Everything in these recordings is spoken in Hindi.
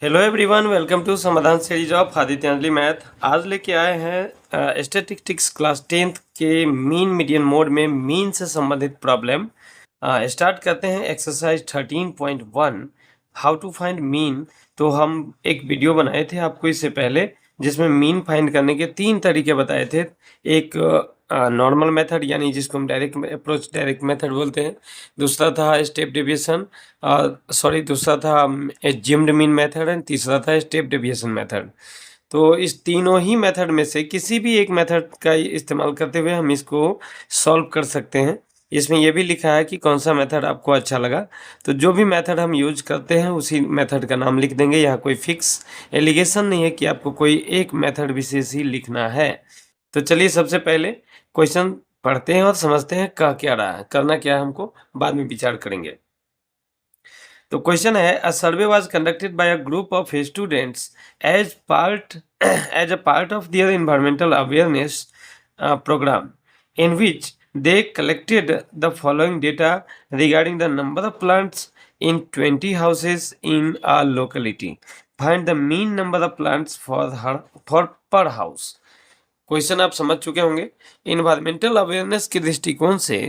Hello everyone, welcome to Samadhan series of Adityanjali math. आज लेके आए हैं स्टैटिस्टिक्स क्लास 10th के मीन मीडियन मोड में मीन से संबंधित प्रॉब्लम। स्टार्ट करते हैं exercise 13.1 how to find mean. तो हम एक वीडियो बनाए थे आपको इससे पहले, जिसमें मीन फाइंड करने के 3 तरीके बताए थे। एक नॉर्मल मेथड यानी जिसको हम डायरेक्ट मेथड बोलते हैं। दूसरा था स्टेप डेविएशन, दूसरा था एज्यूम्ड मीन मेथड एंड तीसरा था स्टेप डेविएशन मेथड। तो इस तीनों ही मेथड में से किसी भी एक मेथड का इस्तेमाल करते हुए हम इसको सॉल्व कर सकते हैं। इसमें यह भी लिखा है कि कौन सा मेथड आपको अच्छा लगा। तो जो भी मेथड हम यूज करते हैं उसी मेथड का नाम लिख देंगे। यहाँ कोई फिक्स एलिगेशन नहीं है कि आपको कोई एक मेथड विशेष ही लिखना है। तो चलिए सबसे पहले क्वेश्चन पढ़ते हैं और समझते हैं कह क्या रहा है, करना क्या है हमको, बाद में विचार करेंगे। तो क्वेश्चन है, a survey was conducted by a group of students as a part of their environmental awareness program in which they collected the following data regarding the number of plants in 20 houses in a locality. Find the mean number of plants for per house. Question आप समझ चुके होंगे। इन्वायरमेंटल अवेयरनेस के दृष्टिकोण से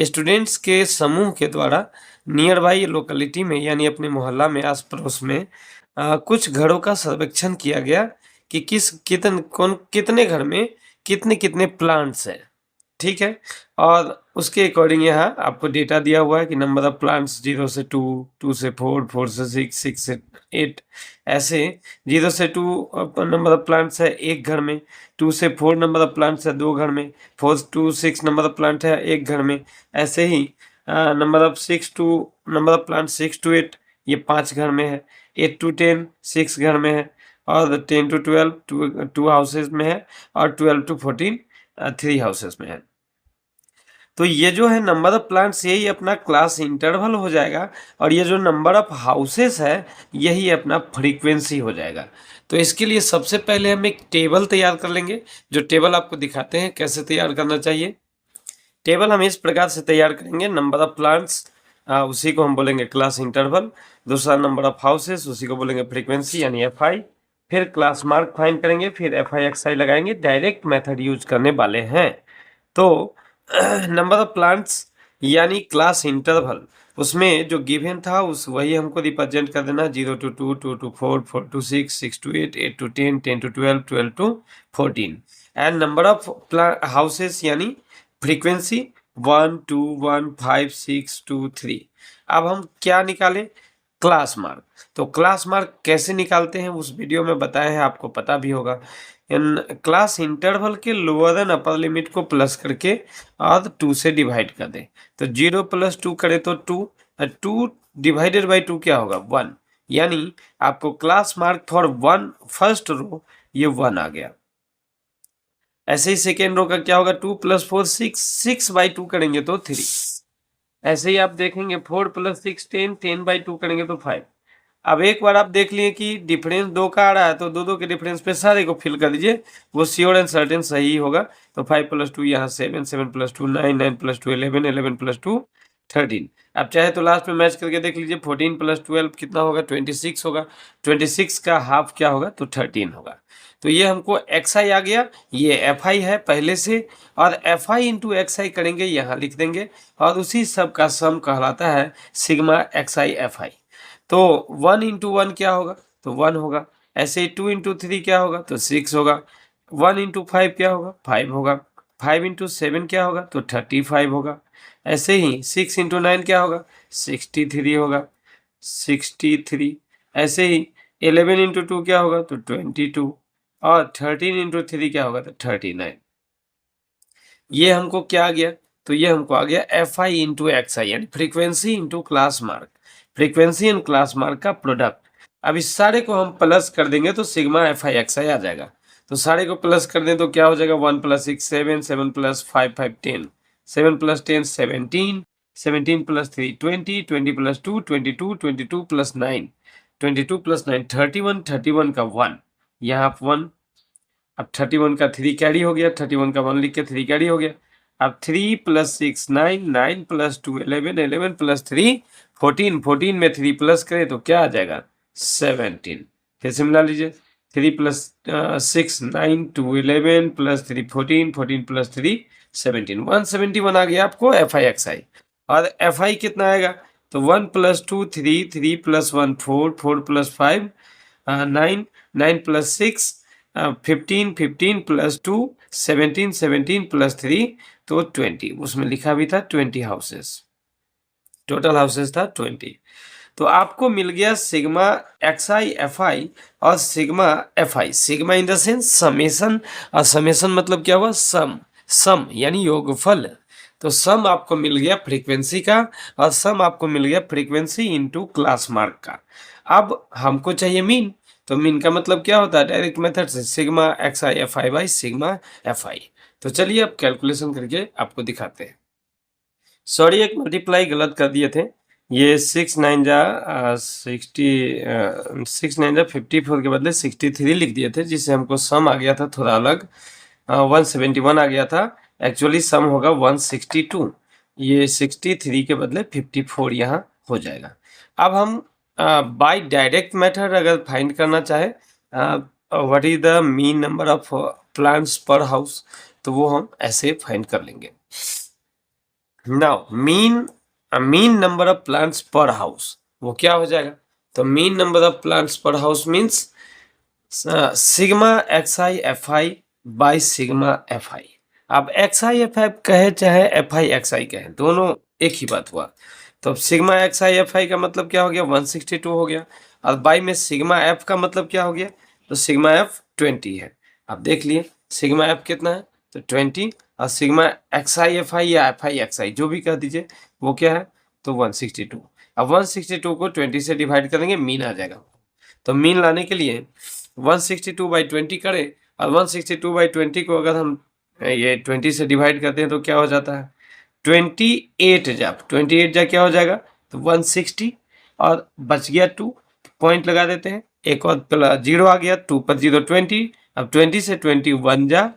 स्टूडेंट्स के समूह के द्वारा नियर बाई लोकेलिटी में यानी अपने मोहल्ला में आस पड़ोस में कुछ घरों का सर्वेक्षण किया गया कि कितने घर में कितने कितने प्लांट्स हैं। ठीक है, और उसके अकॉर्डिंग यहाँ आपको डेटा दिया हुआ है कि नंबर ऑफ प्लांट्स 0 से 2, 2 से 4, 4 से 6, 6 से 8, ऐसे 0 से 2 नंबर ऑफ प्लांट्स है एक घर में, 2 से 4 नंबर ऑफ प्लांट्स है 2 घर में, 4 to 6 नंबर ऑफ प्लांट है एक घर में। ऐसे ही नंबर ऑफ 6 to 8 ये 5 घर में है, 8 to 10 6 घर में है, और 10 to 12 2 हाउसेज में है, और 12 to 14 3 हाउसेज में है। तो ये जो है नंबर ऑफ प्लांट्स यही अपना क्लास इंटरवल हो जाएगा, और ये जो नंबर ऑफ हाउसेस है यही अपना फ्रीक्वेंसी हो जाएगा। तो इसके लिए सबसे पहले हम एक टेबल तैयार कर लेंगे, जो टेबल आपको दिखाते हैं कैसे तैयार करना चाहिए। टेबल हम इस प्रकार से तैयार करेंगे, नंबर ऑफ प्लांट्स उसी को हम बोलेंगे क्लास इंटरवल, दूसरा नंबर ऑफ हाउसेस उसी को बोलेंगे फ्रीक्वेंसी यानी एफआई, फिर क्लास मार्क फाइंड करेंगे, फिर एफआई एक्सआई लगाएंगे। डायरेक्ट मेथड यूज करने वाले हैं। तो नंबर ऑफ प्लांट्स यानी क्लास इंटरवल, उसमें जो गिवन था उस वही हमको रिप्रेजेंट कर देना, 0 to 2, 2 to 4, 4 to 6, 6 to 8, 8 to 10, 10 to 12, 12 to 14। And number of houses यानी फ्रीक्वेंसी 1, 2, 1, 5, 6, 2, 3। अब हम क्या निकालें? Class mark. तो क्लास मार्क कैसे निकालते हैं उस वीडियो में बताए हैं, आपको पता भी होगा। इन क्लास इंटरवल के लोअर एंड अपर लिमिट को प्लस करके और 2 से डिवाइड कर दें। तो 0 + 2 करें तो 2, 2 डिवाइडेड बाई 2 क्या होगा? 1। यानी आपको class mark for 1 first row ये 1 आ गया। ऐसे ही सेकेंड रो का क्या होगा? 2 + 4 6, 6/2 करेंगे तो 3। ऐसे ही आप देखेंगे 4 + 6 10, 10/2 करेंगे तो 5। अब एक बार आप देख लिए कि डिफरेंस 2 का आ रहा है, तो दो के डिफरेंस पे सारे को फिल कर दीजिए, वो श्योर एंड सर्टेन सही होगा। तो 5 + 2 यहाँ 7, 7 + 2 9, 9 + 2 11, 11 + 2 13। अब चाहे तो लास्ट में मैच करके देख लीजिए, 14 + 12 कितना होगा? 26 होगा। 26 का हाफ क्या होगा? तो 13 होगा। तो ये हमको xi आ गया, ये fi है पहले से, और fi इंटू xi करेंगे, यहाँ लिख देंगे, और उसी सब का सम कहलाता है सिग्मा xi fi। तो 1 × 1 क्या होगा? तो 1 होगा। ऐसे ही 2 × 3 क्या होगा? तो 6 होगा। 1 × 5 क्या होगा? 5 होगा। 5 × 7 क्या होगा? तो 35 होगा। ऐसे ही 6 × 9 क्या होगा? 63 होगा। 63। ऐसे ही 11 × 2 क्या होगा? तो 22, और 13 × 3 क्या होगा? तो 39। ये हमको क्या आ गया? तो ये हमको आ गया एफ आई इंटू एक्स आई, यानी frequency into class mark, frequency and class mark का प्रोडक्ट। अब इस सारे को हम प्लस कर देंगे तो सिग्मा एफ आई एक्स आई आ जाएगा। तो सारे को प्लस कर दें तो क्या हो जाएगा? 1 + 6 7, 7 + 5 5 10, 7 + 10 17, 17 + 3 20, 20 + 2 22, 22 + 9 22 + 9 31, 31 का 1 यहाँ 1। अब 31 का 3 कैरी हो गया, 31 का 1 लिख के 3 कैरी हो गया। अब 3 + 6 9, 9 + 2 11, 11 + 3 14, 14 में 3 प्लस करें तो क्या आ जाएगा? 17। फिर से मिला लीजिए, 3 प्लस 6 9 2 11 प्लस 3 14 14 प्लस 3 17, 171 आ गया आपको एफ आई एक्स आई। और एफ आई कितना आएगा, तो 1 plus 2 3 3 plus 1 4 4 plus 5 9 9 plus 6 15 15 plus 2 17 17 plus 3 तो 20, उसमें लिखा भी था 20 हाउसेस, टोटल हाउसेस था 20। तो आपको मिल गया sigma X I F I और sigma F I. Sigma in the sense summation, और समेशन मतलब क्या हुआ, सम, सम यानी योगफल। तो सम आपको मिल गया फ्रीक्वेंसी का, और सम आपको मिल गया फ्रीक्वेंसी इनटू क्लास मार्क का। अब हमको चाहिए मीन, तो मीन का मतलब क्या होता है, डायरेक्ट मेथड से sigma X I F I by sigma F आई। तो चलिए अब कैलकुलेशन करके आपको दिखाते हैं। सॉरी, एक मल्टीप्लाई गलत कर दिए थे, ये 6 9 जा 54 के बदले 63 लिख दिए थे, जिससे हमको सम आ गया था थोड़ा अलग, 171 आ गया था। एक्चुअली सम होगा 162, ये 63 के बदले 54 यहाँ हो जाएगा। अब हम बाय डायरेक्ट मेथड अगर फाइंड करना चाहे what is the mean number of plants पर हाउस, तो वो हम ऐसे फाइंड कर लेंगे। Now mean number of plants पर हाउस वो क्या हो जाएगा, तो मीन नंबर ऑफ प्लांट्स पर house means sigma X I F I by sigma F आई। अब एक्स आई एफ आई कहे चाहे एफ आई एक्स आई कहे, दोनों एक ही बात हुआ। तो अब सिग्मा एक्स आई एफ आई का मतलब क्या हो गया, 162 हो गया, और बाई में सिग्मा एफ का मतलब क्या हो गया, तो सिग्मा एफ 20 है। अब देख लिए सिग्मा एफ कितना है, तो 20, और सिग्मा एक्स आई एफ आई या एफ आई एक्स आई जो भी कह दीजिए वो क्या है, तो 162। अब 162 को 20 से डिवाइड करेंगे, मीन आ जाएगा। तो मीन लाने के लिए 162 बाई 20 करें, और 162 बाई 20 को अगर हम ये 20 से डिवाइड करते हैं तो क्या हो जाता है, 28 जा क्या हो जाएगा, तो 160, और बच गया 2, पॉइंट लगा देते हैं, एक और प्लस 0 आ गया, 2 पर 0 20, अब 20 से 21 जा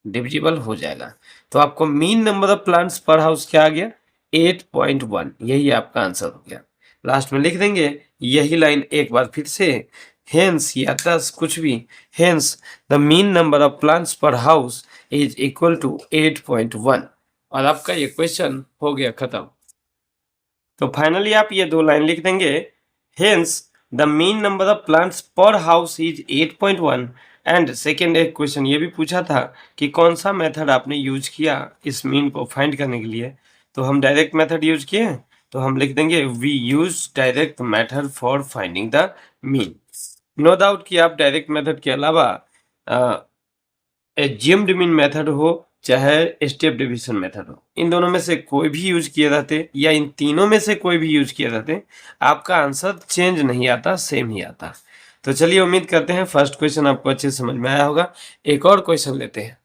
डिविजिबल हो जाएगा। तो आपको मीन नंबर ऑफ प्लांट्स पर हाउस क्या आ गया, 8.1, यही आपका आंसर हो गया। लास्ट में लिख देंगे यही लाइन एक बार फिर से, हेंस या दस कुछ भी, hence the mean number of plants पर हाउस इज इक्वल टू 8.1, और आपका ये क्वेश्चन हो गया खत्म। तो फाइनली आप ये दो लाइन लिख देंगे, hence the mean number of plants पर हाउस इज 8.1। एंड सेकेंड एक क्वेश्चन ये भी पूछा था कि कौन सा मेथड आपने यूज किया इस मीन को फाइंड करने के लिए, तो हम डायरेक्ट मेथड यूज किए, तो हम लिख देंगे we use direct method for finding the mean. No doubt कि आप डायरेक्ट मेथड के अलावा एज्यूम्ड मीन मेथड हो चाहे स्टेप डिवीजन मेथड हो, इन दोनों में से कोई भी यूज किए रहते या इन तीनों में से कोई भी यूज किए रहते, आपका आंसर चेंज नहीं आता, सेम ही आता। तो चलिए उम्मीद करते हैं फर्स्ट क्वेश्चन आपको अच्छे से समझ में आया होगा। एक और क्वेश्चन लेते हैं,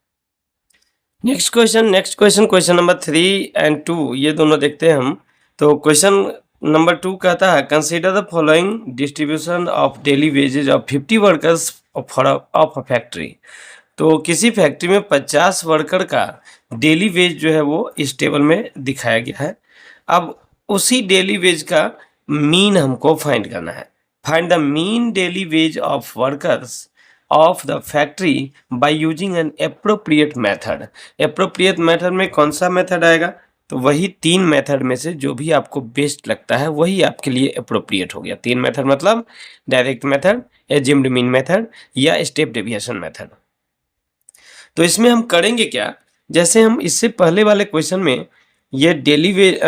next question question number 3 and 2 ये दोनों देखते हैं हम। तो क्वेश्चन नंबर 2 कहता है consider the following distribution of daily wages of 50 workers of a factory. तो किसी फैक्ट्री में 50 वर्कर का डेली वेज जो है वो इस टेबल में दिखाया गया है। अब उसी डेली वेज का मीन हमको फाइंड करना है। Find the mean daily ways of workers of the factory by using N appropriate method. Appropriate method में कौन सा मेथड आएगा, तो वही 3 मेथड में से जो भी आपको बेस्ट लगता है वही आपके लिए अप्रोप्रिएट हो गया। 3 मेथड मतलब direct method, assumed mean method या स्टेप डेविएशन मेथड। तो इसमें हम करेंगे क्या, जैसे हम इससे पहले वाले क्वेश्चन में ये डेली वेज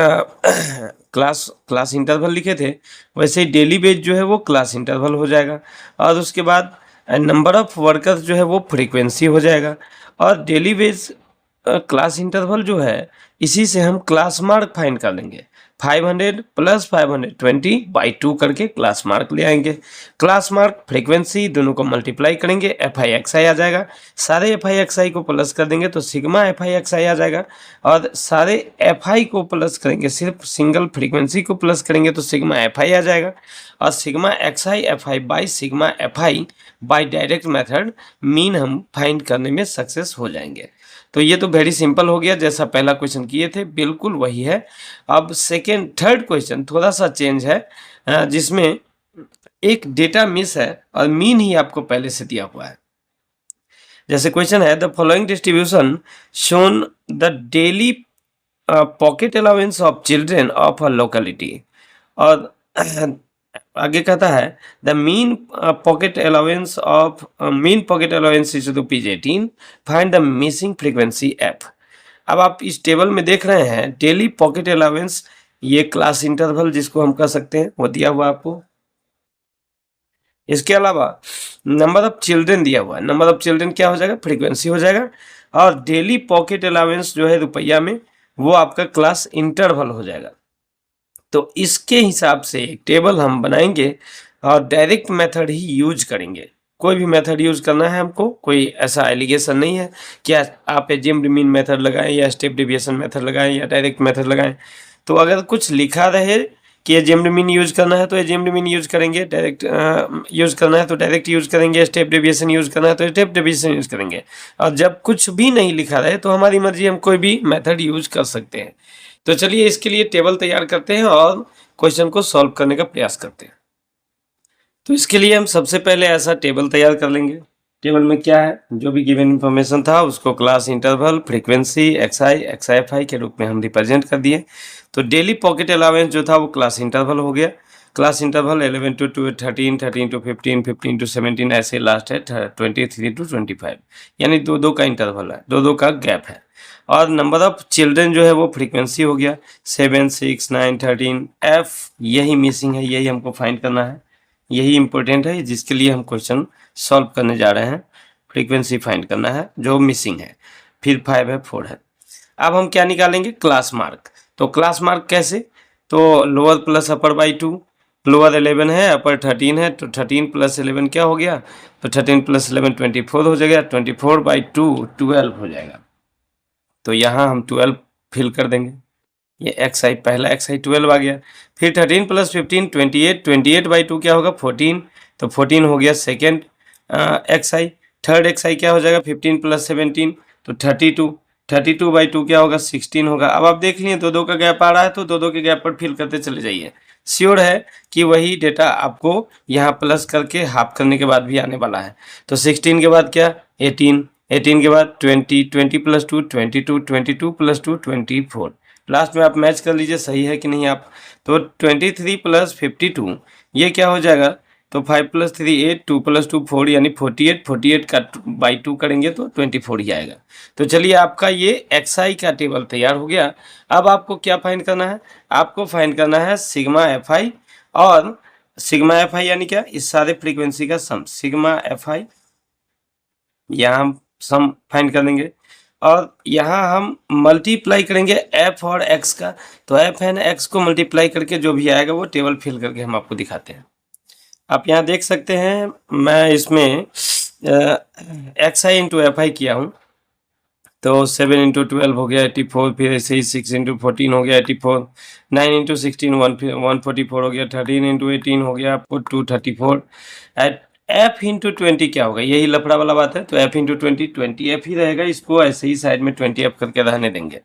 क्लास इंटरवल लिखे थे, वैसे ही डेली वेज जो है वो क्लास इंटरवल हो जाएगा, और उसके बाद नंबर ऑफ वर्कर्स जो है वो फ्रीक्वेंसी हो जाएगा, और डेली वेज क्लास इंटरवल जो है इसी से हम क्लास मार्क फाइंड कर लेंगे। 500 प्लस 520 बाई 2 करके क्लास मार्क ले आएंगे। क्लास मार्क फ्रीक्वेंसी दोनों को मल्टीप्लाई करेंगे, एफ आई एक्स आई आ जाएगा। सारे एफ आई एक्स आई को प्लस कर देंगे तो सिग्मा एफ आई एक्स आई आ जाएगा, और सारे एफ आई को प्लस करेंगे, सिर्फ सिंगल फ्रीक्वेंसी को प्लस करेंगे तो सिग्मा एफ आई आ जाएगा, और sigma X I F I by sigma F I by direct method mean हम फाइंड करने में सक्सेस हो जाएंगे। तो ये तो वेरी सिंपल हो गया, जैसा पहला क्वेश्चन किए थे बिल्कुल वही है। अब थर्ड क्वेश्चन थोड़ा सा चेंज है, जिसमें एक डेटा मिस है और मीन ही आपको पहले से दिया हुआ है। जैसे क्वेश्चन है the following distribution shown the daily pocket allowance of children of a locality, और आगे कहता है the mean pocket allowance of mean pocket allowance is ₹18, find the missing frequency F. अब आप इस टेबल में देख रहे हैं डेली पॉकेट अलाउंस, ये क्लास इंटरवल जिसको हम कह सकते हैं वो दिया हुआ आपको। इसके अलावा नंबर ऑफ चिल्ड्रन दिया हुआ है, नंबर ऑफ चिल्ड्रन क्या हो जाएगा, फ्रीक्वेंसी हो जाएगा, और डेली पॉकेट अलाउंस जो है रुपया में वो आपका क्लास इंटरवल हो जाएगा। तो इसके हिसाब से एक टेबल हम बनाएंगे और डायरेक्ट मेथड ही यूज करेंगे। कोई भी मेथड यूज करना है हमको, कोई ऐसा एलिगेशन नहीं है कि आप एज्यूम्ड मीन मेथड लगाएं या स्टेप डेविएशन मेथड लगाएं या डायरेक्ट मेथड लगाएं। तो अगर कुछ लिखा रहे कि एज्यूम्ड मीन यूज करना है तो एज्यूम्ड मीन यूज करेंगे, डायरेक्ट यूज करना है तो डायरेक्ट यूज करेंगे, स्टेप डेविएशन यूज करना है तो स्टेप डेविएशन यूज करेंगे। और जब कुछ भी नहीं लिखा रहे तो हमारी मर्जी, हम कोई भी मेथड यूज कर सकते हैं। तो चलिए इसके लिए टेबल तैयार करते हैं और क्वेश्चन को सॉल्व करने का प्रयास करते हैं। तो इसके लिए हम सबसे पहले ऐसा टेबल तैयार कर लेंगे। टेबल में क्या है, जो भी गिवन इन्फॉर्मेशन था उसको क्लास इंटरवल, फ्रीक्वेंसी, एक्सआई, एक्सआईएफआई के रूप में हम रिप्रेजेंट कर दिए। तो डेली पॉकेट अलाउंस जो था वो क्लास इंटरवल हो गया। Class interval 11 to 13, 13 to 15, 15 to 17, ऐसे लास्ट है 23 to 25, यानी दो का इंटरवल है, दो का गैप है। और नंबर ऑफ चिल्ड्रन जो है वो फ्रीक्वेंसी हो गया 7, 6, 9, 13। एफ यही मिसिंग है, यही हमको फाइंड करना है, यही इंपॉर्टेंट है जिसके लिए हम क्वेश्चन सॉल्व करने जा रहे हैं। फ्रीक्वेंसी फाइंड करना है जो मिसिंग है, फिर 5 है, 4 है। अब हम क्या निकालेंगे, क्लास मार्क। तो क्लास मार्क कैसे, तो lower plus upper by 2, lower 11 है, अपर 13 है, तो 13 प्लस 11 क्या हो गया, तो 13 प्लस 11 24 हो जाएगा, 24/2 12 हो जाएगा। तो यहाँ हम 12 फिल कर देंगे, ये एक्स आई पहला एक्स आई 12 आ गया। फिर 13 प्लस 15 28, 28/2 क्या होगा 14, तो 14 हो गया सेकेंड एक्स आई। थर्ड एक्स आई क्या हो जाएगा 15 प्लस 17, तो 32, 32/2 क्या होगा 16 होगा। अब आप देख लिए दो का गैप आ रहा है तो दो के गैप पर फिल करते चले जाइए। श्योर है कि वही डेटा आपको यहाँ प्लस करके हाफ करने के बाद भी आने वाला है। तो 16 के बाद क्या 18, 18 के बाद 20, 20 प्लस 2 22, 22 प्लस 2 24। लास्ट में आप मैच कर लीजिए सही है कि नहीं आप। तो 23 प्लस 52 ये क्या हो जाएगा, तो 5 प्लस 3 8, 2 प्लस 2 4, यानी 48, 48 का बाई 2 करेंगे तो 24 ही आएगा। तो चलिए आपका ये एक्सआई का टेबल तैयार हो गया। अब आपको क्या फाइंड करना है, आपको फाइंड करना है सिग्मा एफ आई, और सिग्मा एफ आई यानी क्या, इस सारे फ्रीक्वेंसी का सम, सिग्मा एफ आई यहाँ हम सम फाइंड कर देंगे, और यहाँ हम मल्टीप्लाई करेंगे एफ और एक्स का। तो एफ एंड एक्स को मल्टीप्लाई करके जो भी आएगा वो टेबल फिल करके हम आपको दिखाते हैं। आप यहाँ देख सकते हैं मैं इसमें x I into F I किया हूँ, तो 7 इंटू 12 हो गया 84, फिर ऐसे ही 6 इंटू 14 हो गया 84, 9 इंटू 16 144 हो गया, 13 इंटू 18 हो गया आपको 234। एफ इंटू 20 क्या होगा, यही लफड़ा वाला बात है, तो एफ इंटू 20 एफ ही रहेगा, इसको ऐसे ही साइड में 20 एफ करके रहने देंगे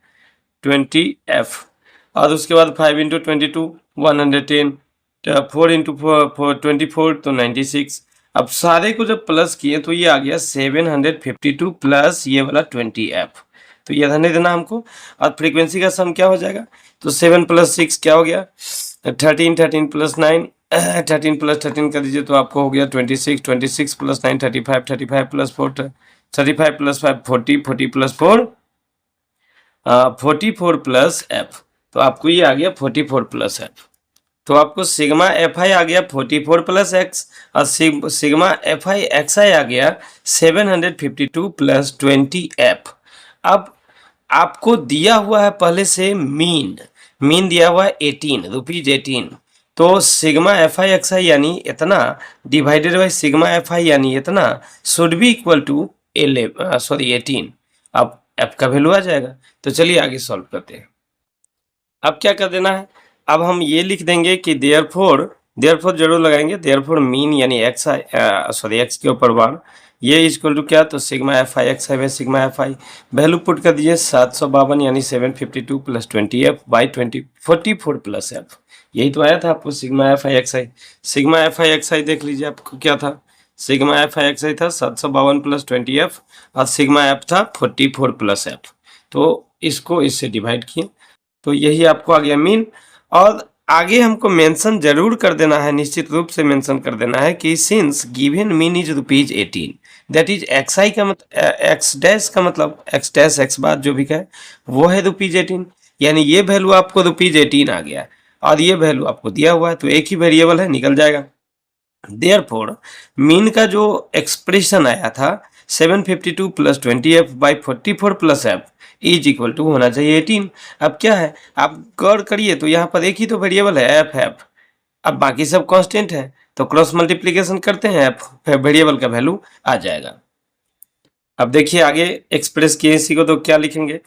20 एफ। और उसके बाद 5 इंटू 22 110, 4 इंटू 24 तो 96। अब सारे को जब प्लस किए तो ये आ गया 752 प्लस ये वाला 20 एफ, तो ये रहने देना हमको। और फ्रीक्वेंसी का सम क्या हो जाएगा, तो 7 प्लस 6 क्या हो गया 13, 13 प्लस 9 13 प्लस 13 कर दीजिए तो आपको हो गया 26, 26 plus 9 35, 35 plus 4 35 plus 5 40, 40 plus 4 44 plus F, तो आपको ये आ गया 44 प्लस एफ। तो आपको सिग्मा एफ आई आ गया 44 प्लस एक्स, और सिग्मा एफ आई एक्स आई आ गया 752 प्लस 20 एफ। अब आपको दिया हुआ है पहले से मीन दिया हुआ है 18 रुपीज 18, तो सिग्मा एफ आई एक्स आई यानी इतना डिवाइडेड बाई सिग्मा एफ आई यानी इतना शुड बी इक्वल टू 18। अब एफ का वैल्यू आ जाएगा। तो चलिए आगे सॉल्व करते हैं। अब क्या कर देना है, अब हम ये लिख देंगे कि देयरफॉर देयरफॉर जरूर लगाएंगे। देयरफॉर मीन यानी एक्स एक्स के ऊपर बार ये इक्वल टू क्या, तो सिग्मा एफ आई एक्स है sigma F I. Value put कर दीजिए 752 यानी 752 plus 20 F by 44 plus F. यही तो आया था आपको sigma F I X I. Sigma F I X I देख लीजिए आपको क्या था, sigma F I X I था 752 प्लस 20 एफ और सिग्मा एफ था 44 प्लस एफ। तो इसको इससे डिवाइड किए तो यही आपको आ गया मीन। और आगे हमको मेंशन जरूर कर देना है, निश्चित रूप से मेंशन कर देना है कि since given mean is ₹18 that is X I का मतलब एक्स डैश का मतलब एक्स डैश एक्स बार जो भी कहे वो है ₹18, यानी ये वैल्यू आपको ₹18 आ गया और ये वैल्यू आपको दिया हुआ है तो एक ही वेरिएबल है, निकल जाएगा। देयरफॉर मीन का जो एक्सप्रेशन आया था 752 plus 20 F by 44 plus F is equal to होना चाहिए 18। अब क्या है आप गौर करिए तो यहाँ पर एक ही तो वेरिएबल है एफ। अब बाकी सब कांस्टेंट है तो क्रॉस मल्टीप्लिकेशन करते हैं एफ वेरिएबल का वैल्यू आ जाएगा। अब देखिए आगे एक्सप्रेस किए इसी को तो क्या लिखेंगे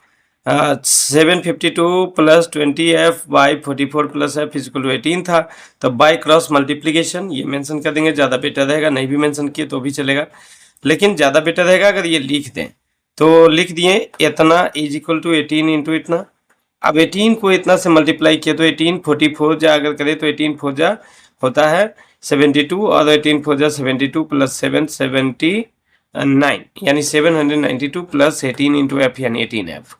752 plus 20 F by 44 plus F is equal to 18 था, तो बाई क्रॉस मल्टीप्लिकेशन ये मेंशन कर देंगे, ज़्यादा बेटर रहेगा। नहीं भी मेंशन किए तो भी चलेगा, लेकिन ज़्यादा बेटर रहेगा अगर ये लिख दें। तो लिख दिए इतना इज इक्वल टू 18 इंटू इतना। अब 18 को इतना से मल्टीप्लाई किया तो 18 44 जा अगर करें तो 18 4 जा होता है 72 और 18 4 जा 72 प्लस 7 79 यानी 792 प्लस 18 इंटू एफ यानी 18 एफ।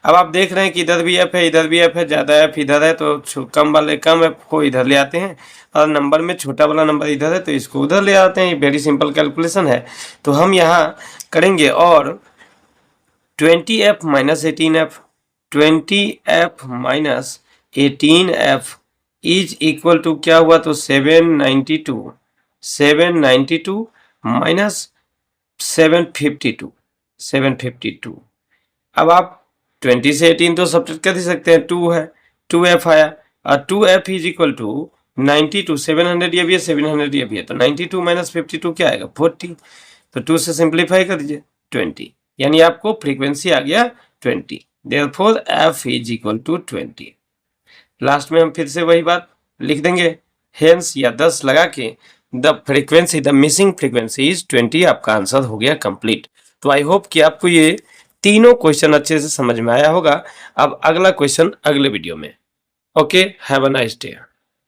अब आप देख रहे हैं कि इधर भी एफ है इधर भी एफ है, ज़्यादा एफ इधर है तो कम वाले कम एफ को इधर ले आते हैं और नंबर में छोटा वाला नंबर इधर है तो इसको उधर ले आते हैं। ये वेरी सिंपल कैलकुलेशन है तो हम यहाँ करेंगे। और 20 F minus 18 F 20 F minus 18 F is equal to क्या हुआ तो 792 माइनस 752। अब आप 20 से 18 तो सब्ट्रैक्ट कर ही सकते हैं, 2 है 2f आया और 2f इज इक्वल टू 92 700 ये भी है 700 ये भी है तो 92 माइनस 52 क्या आएगा 40। तो 2 से सिंप्लीफाई कर दीजिए 20 यानी आपको फ्रीक्वेंसी आ गया 20। Therefore f is equal to 20। Last में हम फिर से वही बात लिख देंगे हेंस या 10 लगा के the frequency the missing frequency is 20। आपका आंसर हो गया कंप्लीट। तो आई होप कि आपको ये तीनों क्वेश्चन अच्छे से समझ में आया होगा। अब अगला क्वेश्चन अगले वीडियो में। Okay, have a nice day.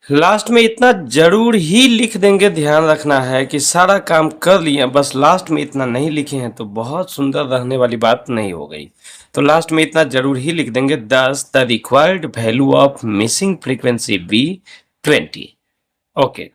Last में इतना जरूर ही लिख देंगे, ध्यान रखना है कि सारा काम कर लिए बस लास्ट में इतना नहीं लिखे हैं तो बहुत सुंदर रहने वाली बात नहीं हो गई। तो लास्ट में इतना जरूर ही लिख देंगे 10 the required value of missing frequency be 20। Okay.